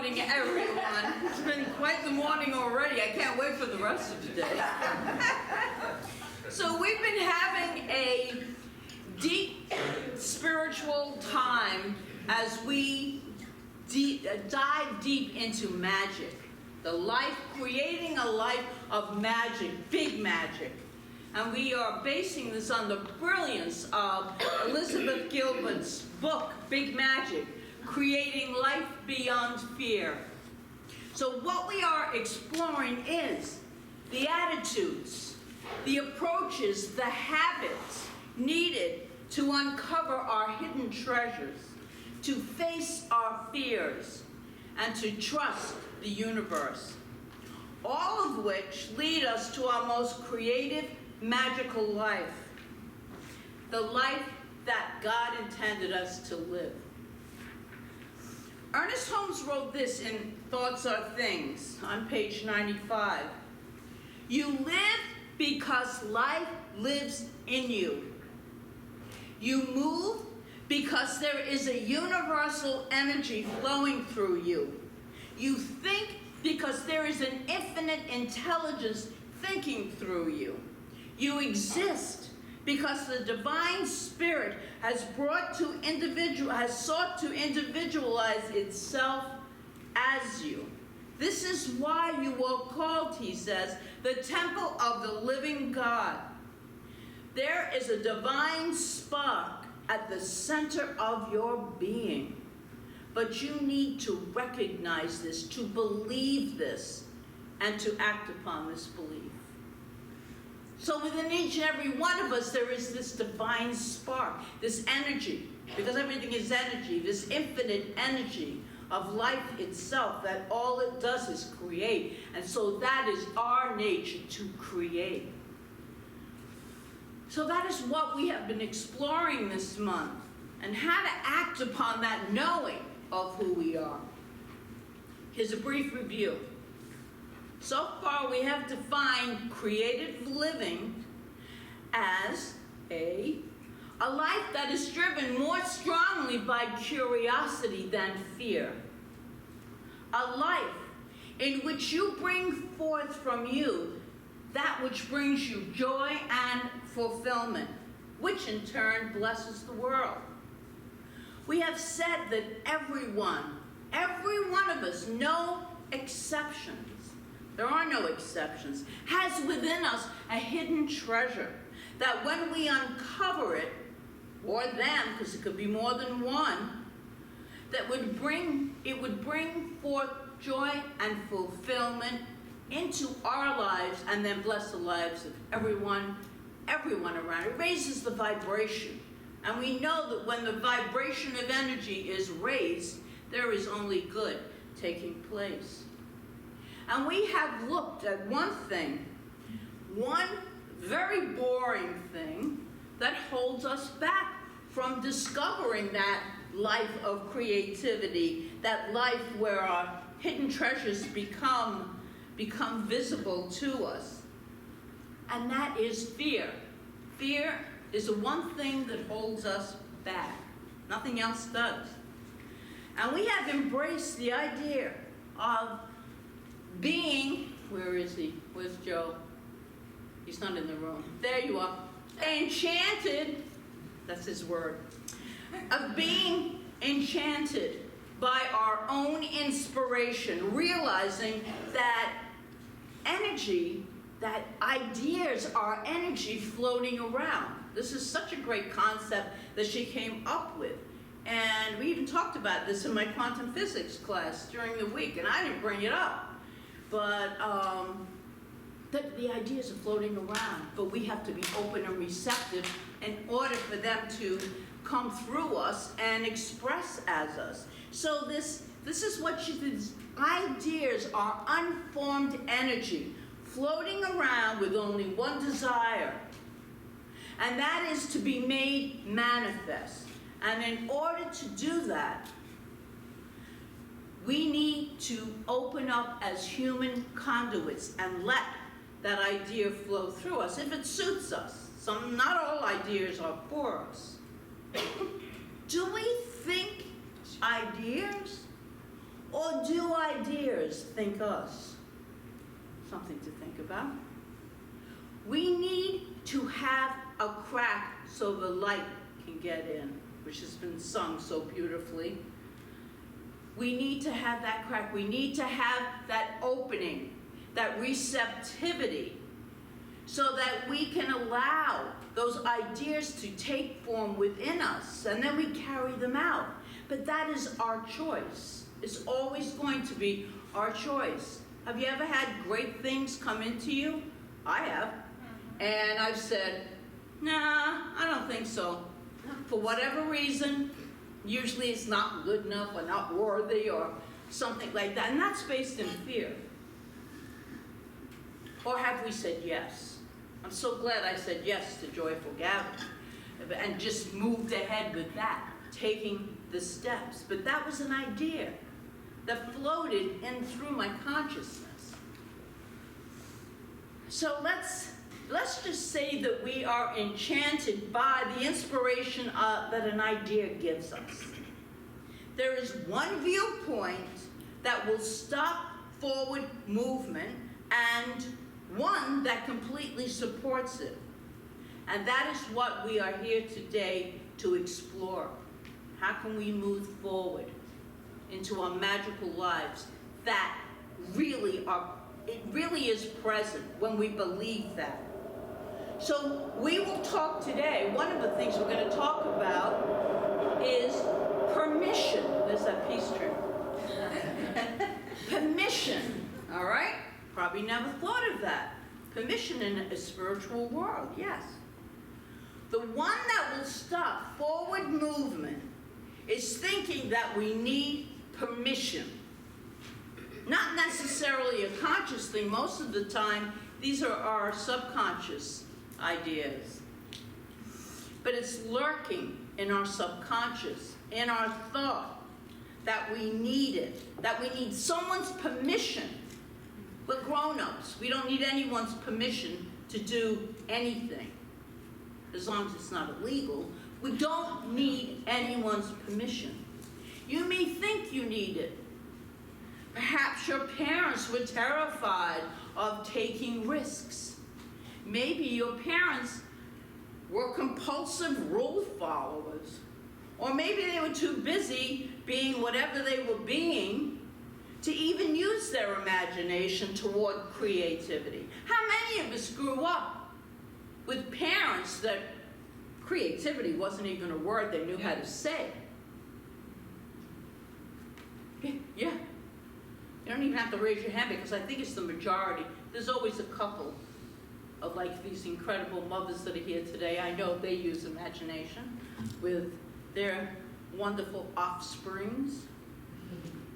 morning, everyone. It's been quite the morning already. I can't wait for the rest of the day. So we've been having a deep spiritual time as we dive deep into magic. Creating a life of magic, big magic. And we are basing this on the brilliance of Elizabeth Gilbert's book, Big Magic, Creating Life Beyond Fear. So what we are exploring is the attitudes, the approaches, the habits needed to uncover our hidden treasures, to face our fears, and to trust the universe. All of which lead us to our most creative, magical life. The life that God intended us to live. Ernest Holmes wrote this in Thoughts Are Things on page 95. You live because life lives in you. You move because there is a universal energy flowing through you. You think because there is an infinite intelligence thinking through you. You exist because the divine spirit has sought to individualize itself as you. This is why you are called, he says, the temple of the living God. There is a divine spark at the center of your being. But you need to recognize this, to believe this, and to act upon this belief. So within each and every one of us, there is this divine spark, this energy, because everything is energy, this infinite energy of life itself, that all it does is create. And so that is our nature, to create. So that is what we have been exploring this month, and how to act upon that knowing of who we are. Here's a brief review. So far, we have defined creative living as a life that is driven more strongly by curiosity than fear. A life in which you bring forth from you that which brings you joy and fulfillment, which in turn blesses the world. We have said that every one of us, no exceptions, there are no exceptions, has within us a hidden treasure that when we uncover it, or them, because it could be more than one, that would bring forth joy and fulfillment into our lives and then bless the lives of everyone around. It raises the vibration. And we know that when the vibration of energy is raised, there is only good taking place. And we have looked at one very boring thing that holds us back from discovering that life of creativity, that life where our hidden treasures become visible to us. And that is fear. Fear is the one thing that holds us back. Nothing else does. And we have embraced the idea of being, where is he? Where's Joe? He's not in the room. There you are. Enchanted, that's his word, of being enchanted by our own inspiration, realizing that energy, that ideas are energy floating around. This is such a great concept that she came up with. And we even talked about this in my quantum physics class during the week, and I didn't bring it up. But the ideas are floating around, but we have to be open and receptive in order for them to come through us and express as us. So this is what she did. Ideas are unformed energy floating around with only one desire, and that is to be made manifest. And in order to do that, we need to open up as human conduits and let that idea flow through us, if it suits us. Not all ideas are for us. Do we think ideas, or do ideas, think us. Something to think about. We need to have a crack so the light can get in, which has been sung so beautifully. We need to have that crack. We need to have that opening, that receptivity, so that we can allow those ideas to take form within us, and then we carry them out. But that is our choice. It's always going to be our choice. Have you ever had great things come into you? I have. And I've said, nah, I don't think so. For whatever reason, usually it's not good enough or not worthy or something like that. And that's based in fear. Or have we said yes? I'm so glad I said yes to Joyful Gathering and just moved ahead with that, taking the steps. But that was an idea that floated in through my consciousness. So let's just say that we are enchanted by the inspiration that an idea gives us. There is one viewpoint that will stop forward movement and one that completely supports it. And that is what we are here today to explore. How can we move forward into our magical lives that really is present when we believe that? So we will talk today, one of the things we're going to talk about is permission. There's that peace tree. Permission, all right? Probably never thought of that. Permission in a spiritual world, yes. The one that will stop forward movement is thinking that we need permission. Not necessarily a conscious thing. Most of the time, these are our subconscious ideas. But it's lurking in our subconscious, in our thought, that we need it, that we need someone's permission. We're grown-ups. We don't need anyone's permission to do anything, as long as it's not illegal. We don't need anyone's permission. You may think you need it. Perhaps your parents were terrified of taking risks. Maybe your parents were compulsive rule followers. Or maybe they were too busy being whatever they were being to even use their imagination toward creativity. How many of us grew up with parents that creativity wasn't even a word they knew how to say? Yeah. You don't even have to raise your hand because I think it's the majority. There's always a couple of like these incredible mothers that are here today. I know they use imagination with their wonderful offsprings.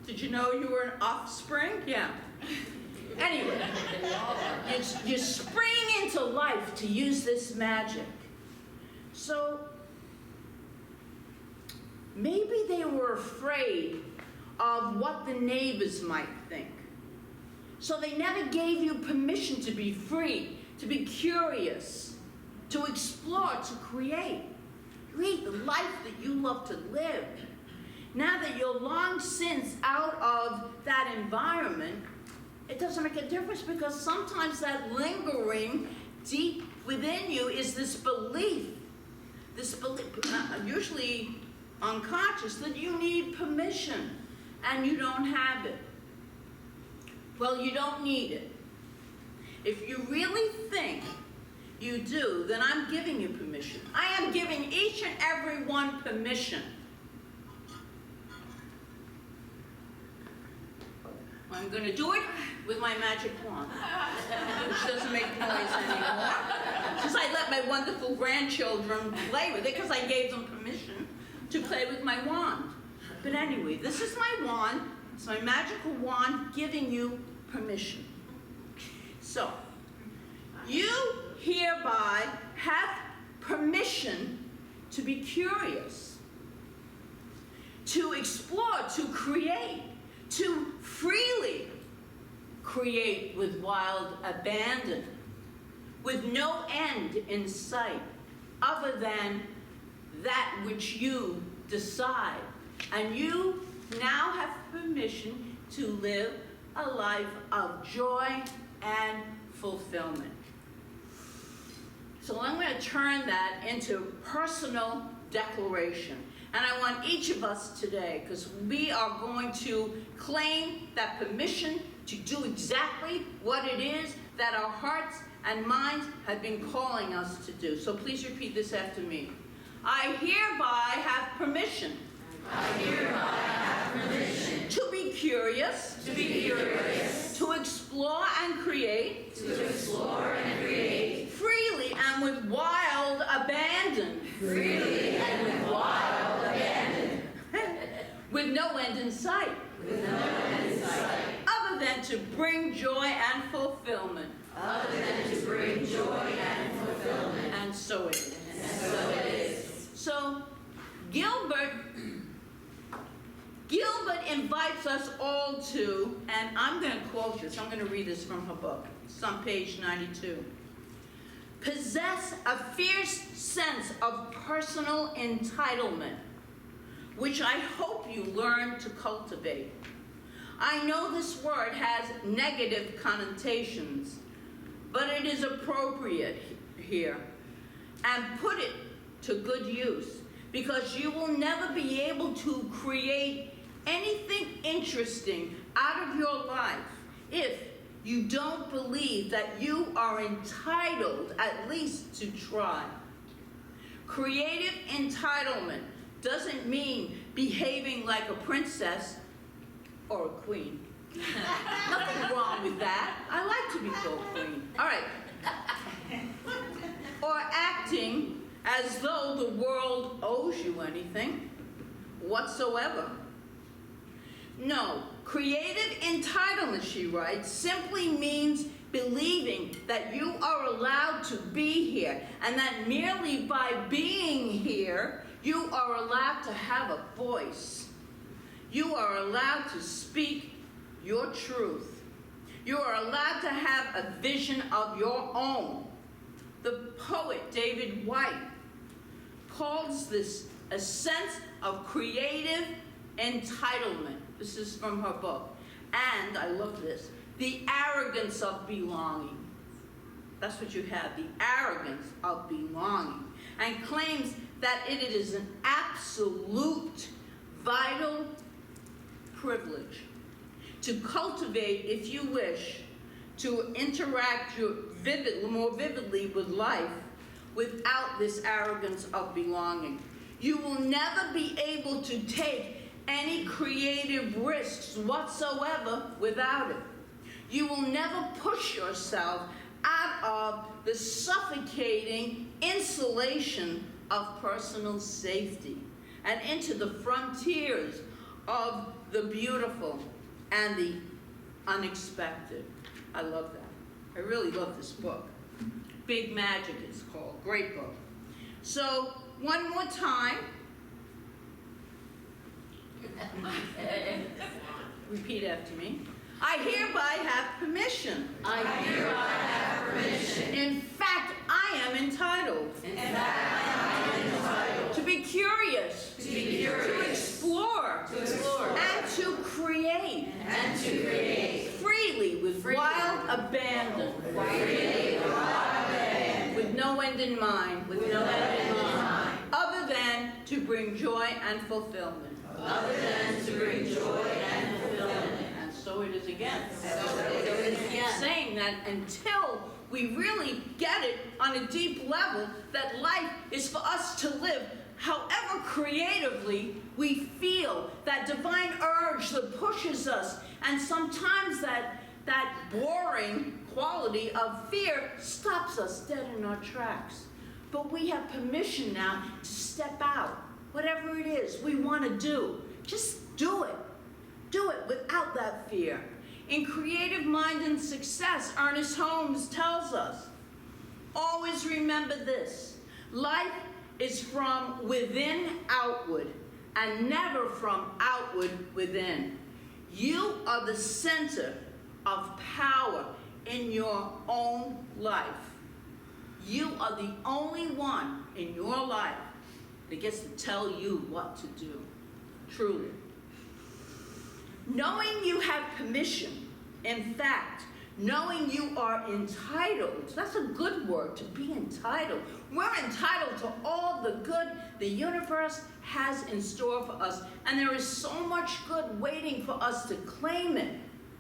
Did you know you were an offspring? Yeah. Anyway, you spring into life to use this magic. So maybe they were afraid of what the neighbors might think. So they never gave you permission to be free, to be curious, to explore, to create the life that you love to live. Now that you're long since out of that environment, it doesn't make a difference because sometimes that lingering deep within you is this belief, usually unconscious, that you need permission and you don't have it. Well, you don't need it. If you really think you do, then I'm giving you permission. I am giving each and every one permission. I'm going to do it with my magic wand, which doesn't make noise anymore, because I let my wonderful grandchildren play with it, because I gave them permission to play with my wand. But anyway, this is my wand. It's my magical wand giving you permission. So, you hereby have permission to be curious, to explore, to create, to freely create with wild abandon, with no end in sight, other than that which you decide. And you now have permission to live a life of joy and fulfillment. So I'm going to turn that into personal declaration. And I want each of us today, because we are going to claim that permission to do exactly what it is that our hearts and minds have been calling us to do. So please repeat this after me. I hereby have permission. I hereby have permission To be curious. to be curious, To explore and create. to explore and create, Freely and with wild abandon. freely and with wild abandon, With no end in sight. with no end in sight, Other than to bring joy and fulfillment. other than to bring joy and fulfillment. And so it is. And so it is. So Gilbert invites us all to, and I'm going to quote this, I'm going to read this from her book. It's on page 92. Possess a fierce sense of personal entitlement, which I hope you learn to cultivate. I know this word has negative connotations, but it is appropriate here, and put it to good use, because you will never be able to create anything interesting out of your life if you don't believe that you are entitled at least to try. Creative entitlement doesn't mean behaving like a princess or a queen. Nothing wrong with that. I like to be called queen. All right. Or acting as though the world owes you anything whatsoever. No, creative entitlement, she writes, simply means believing that you are allowed to be here, and that merely by being here, you are allowed to have a voice. You are allowed to speak your truth. You are allowed to have a vision of your own. The poet David White calls this a sense of creative entitlement. This is from her book. And I love this, the arrogance of belonging. That's what you have, the arrogance of belonging. And claims that it is an absolute, vital privilege to cultivate, if you wish, to interact more vividly with life without this arrogance of belonging. You will never be able to take any creative risks whatsoever without it. You will never push yourself out of the suffocating insulation of personal safety and into the frontiers of the beautiful and the unexpected. I love that. I really love this book. Big Magic it's called. Great book. So, one more time. Repeat after me. I hereby have permission. I hereby have permission. In fact, I am entitled. In fact, I am entitled To be curious. to be curious, To explore. to explore, And to create. and to create, Freely with wild abandon. freely with wild abandon, With no end in mind. with no end in mind, Other than to bring joy and fulfillment. other than to bring joy and fulfillment. And so it is again. So it is again. Saying that until we really get it on a deep level, that life is for us to live however creatively we feel, that divine urge that pushes us, and sometimes that boring quality of fear stops us dead in our tracks. But we have permission now to step out. Whatever it is we want to do, just do it. Do it without that fear. In Creative Mind and Success, Ernest Holmes tells us, always remember this: life is from within outward and never from outward within. You are the center of power in your own life. You are the only one in your life that gets to tell you what to do. Truly. Knowing you have permission, in fact, knowing you are entitled, that's a good word, to be entitled. We're entitled to all the good the universe has in store for us, and there is so much good waiting for us to claim it.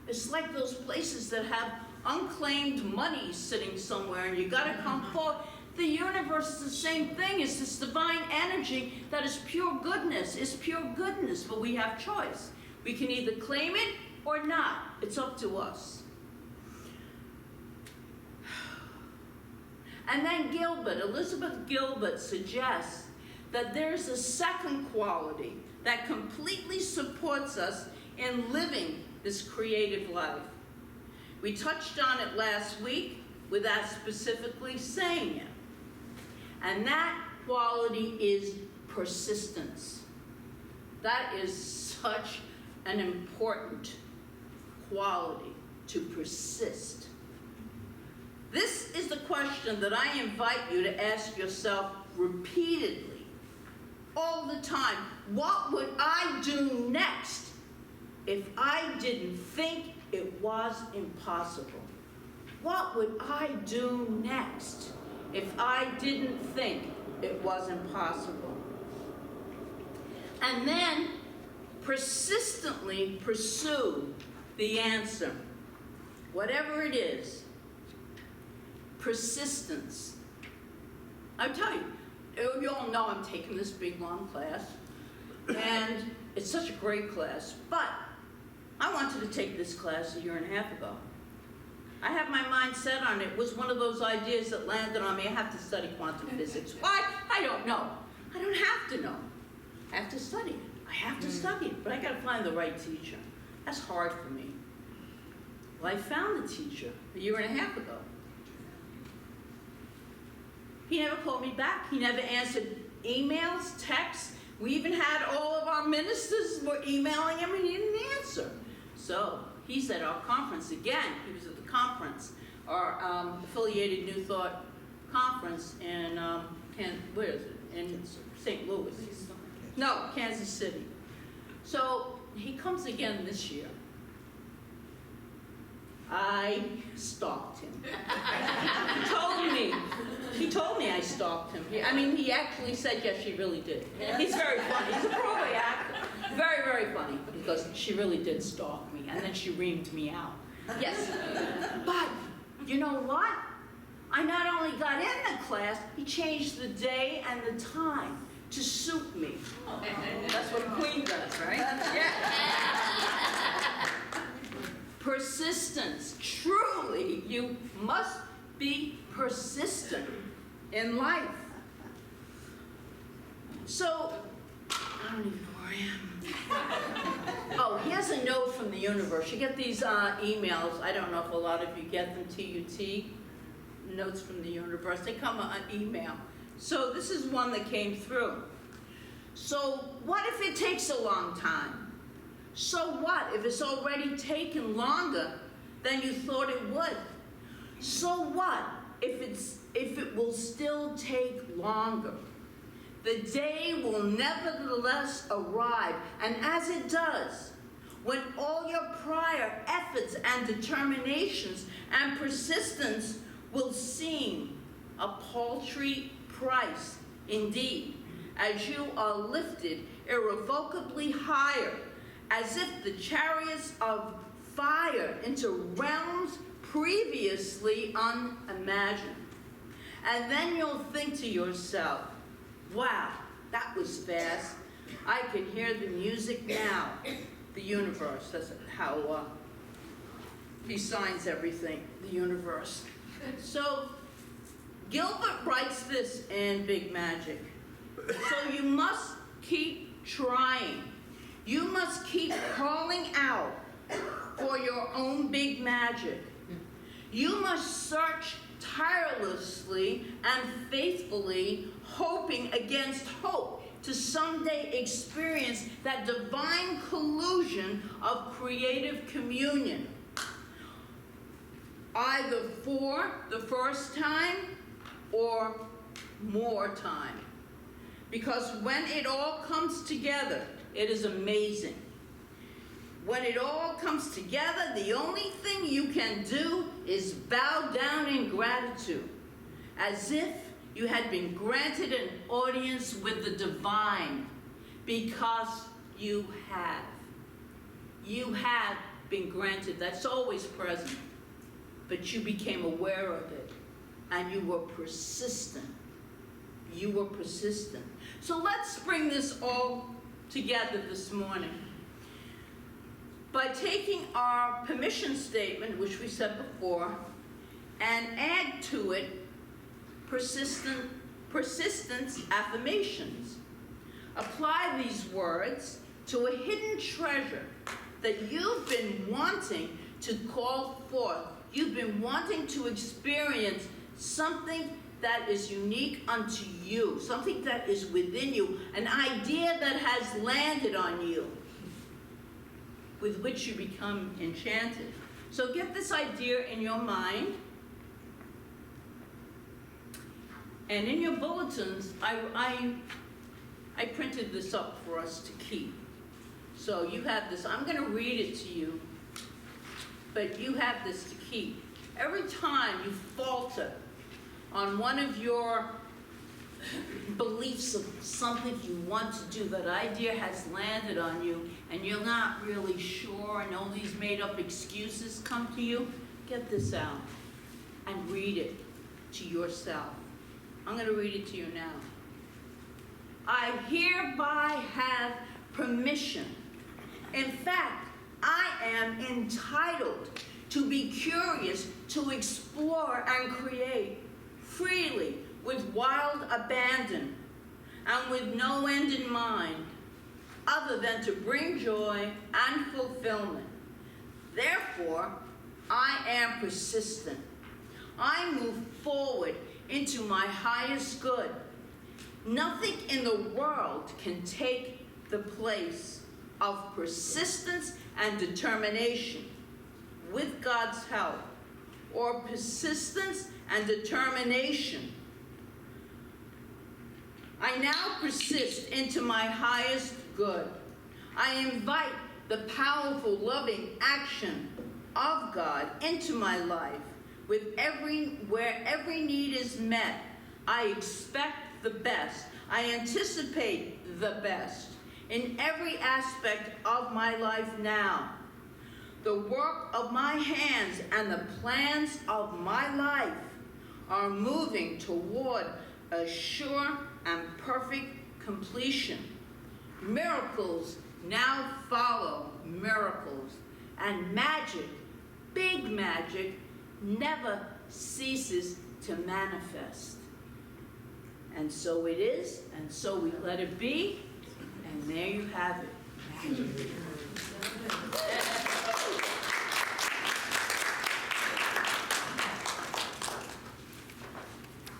It's like those places that have unclaimed money sitting somewhere, and you gotta come forward. The universe is the same thing. It's this divine energy that is pure goodness. It's pure goodness, but we have choice. We can either claim it or not. It's up to us. And then Elizabeth Gilbert suggests that there's a second quality that completely supports us in living this creative life. We touched on it last week without specifically saying it. And that quality is persistence. That is such an important quality, to persist. This is the question that I invite you to ask yourself repeatedly, all the time. What would I do next if I didn't think it was impossible? What would I do next if I didn't think it was impossible? And then persistently pursue the answer, whatever it is. Persistence. I tell you, you all know I'm taking this big, long class, and it's such a great class, but I wanted to take this class a year and a half ago. I have my mind set on it. It was one of those ideas that landed on me. I have to study quantum physics. Why? I don't know. I don't have to know. I have to study it. I have to study it, but I got to find the right teacher. That's hard for me. Well, I found the teacher a year and a half ago. He never called me back. He never answered emails, texts. We even had all of our ministers were emailing him and he didn't answer. So he's at our conference again. He was at the conference, our affiliated New Thought conference in, where is it? In St. Louis. No, Kansas City. So he comes again this year. I stalked him. He told me I stalked him. He actually said, yes, she really did. He's very funny. He's a Broadway actor. Very, very funny, because she really did stalk me, and then she reamed me out. Yes. But you know what? I not only got in the class, he changed the day and the time to suit me. That's what a queen does, right? Yeah. Persistence. Truly, you must be persistent in life. So, I don't even know where I am. Oh, here's a note from the universe. You get these emails. I don't know if a lot of you get them, TUT, notes from the universe. They come on email. So this is one that came through. So what if it takes a long time? So what if it's already taken longer than you thought it would? So what if it will still take longer? The day will nevertheless arrive, and as it does, when all your prior efforts and determinations and persistence will seem a paltry price indeed, as you are lifted irrevocably higher, as if the chariots of fire into realms previously unimagined. And then you'll think to yourself, wow, that was fast. I can hear the music now. The universe, that's how he signs everything, the universe. So Gilbert writes this in Big Magic. So you must keep trying. You must keep calling out for your own big magic. You must search tirelessly and faithfully, hoping against hope to someday experience that divine collusion of creative communion, either for the first time or more time. Because when it all comes together, it is amazing. When it all comes together, the only thing you can do is bow down in gratitude, as if you had been granted an audience with the divine, because you have. You have been granted. That's always present. But you became aware of it, and you were persistent. You were persistent. So let's bring this all together this morning by taking our permission statement, which we said before, and add to it persistence affirmations. Apply these words to a hidden treasure that you've been wanting to call forth. You've been wanting to experience something that is unique unto you, something that is within you, an idea that has landed on you, with which you become enchanted. So get this idea in your mind. And in your bulletins, I printed this up for us to keep. So you have this. I'm going to read it to you, but you have this to keep. Every time you falter on one of your beliefs of something you want to do, that idea has landed on you, and you're not really sure, and all these made-up excuses come to you, get this out and read it to yourself. I'm going to read it to you now. I hereby have permission. In fact, I am entitled to be curious, to explore and create freely, with wild abandon, and with no end in mind, other than to bring joy and fulfillment. Therefore, I am persistent. I move forward into my highest good. Nothing in the world can take the place of persistence and determination with God's help, or persistence and determination. I now persist into my highest good. I invite the powerful, loving action of God into my life. Where every need is met, I expect the best. I anticipate the best in every aspect of my life now. The work of my hands and the plans of my life are moving toward a sure and perfect completion. Miracles now follow miracles, and magic, big magic, never ceases to manifest. And so it is, and so we let it be, and there you have it. Magic.